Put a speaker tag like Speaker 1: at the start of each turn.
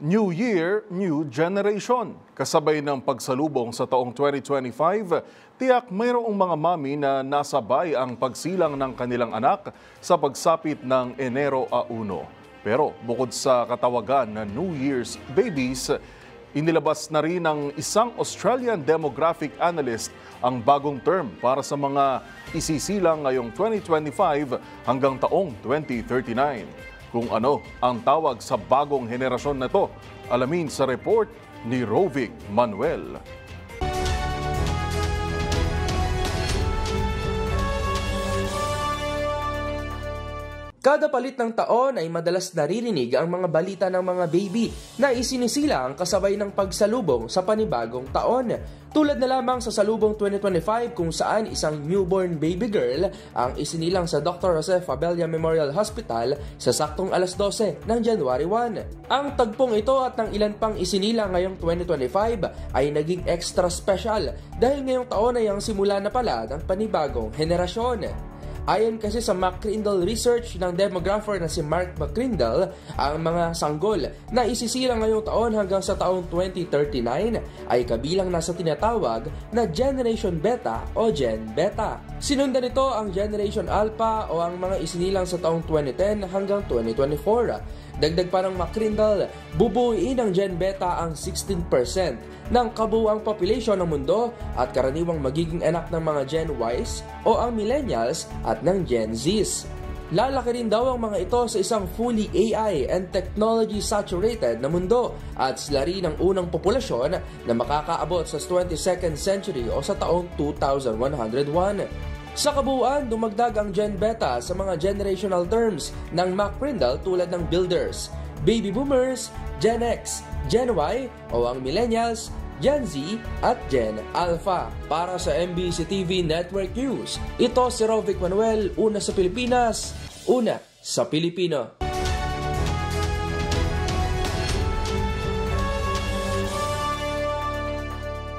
Speaker 1: New Year, New Generation. Kasabay ng pagsalubong sa taong 2025, tiyak mayroong mga mami na nasabay ang pagsilang ng kanilang anak sa pagsapit ng Enero a 1. Pero bukod sa katawagan na New Year's Babies, inilabas na rin ng isang Australian demographic analyst ang bagong term para sa mga isisilang ngayong 2025 hanggang taong 2039. Kung ano ang tawag sa bagong henerasyon na ito, alamin sa report ni Rovic Manuel.
Speaker 2: Kada palit ng taon ay madalas naririnig ang mga balita ng mga baby na isinisilang kasabay ng pagsalubong sa panibagong taon. Tulad na lamang sa salubong 2025 kung saan isang newborn baby girl ang isinilang sa Dr. Jose Fabella Memorial Hospital sa saktong alas 12 ng January 1. Ang tagpong ito at ng ilan pang isinilang ngayong 2025 ay naging extra special dahil ngayong taon ay ang simula na pala ng panibagong henerasyon. Ayon kasi sa McCrindle Research ng demographer na si Mark McCrindle, ang mga sanggol na isisilang ngayong taon hanggang sa taong 2039 ay kabilang na sa tinatawag na Generation Beta o Gen Beta. Sinundan nito ang Generation Alpha o ang mga isinilang sa taong 2010 hanggang 2024. Dagdag pa ng McCrindle, bubuuin ng Gen Beta ang 16% ng kabuuang population ng mundo at karaniwang magiging anak ng mga Gen Ys o ang Millennials at ng Gen Zs. Lalaki rin daw ang mga ito sa isang fully AI and technology saturated na mundo at sila rin ang unang populasyon na makakaabot sa 22nd century o sa taong 2101. Sa kabuuan, dumagdag ang Gen Beta sa mga generational terms ng McCrindle tulad ng Builders, Baby Boomers, Gen X, Gen Y o ang Millennials, Gen Z at Gen Alpha. Para sa MBC TV Network News, ito si Rovic Manuel, una sa Pilipinas, una sa Pilipino.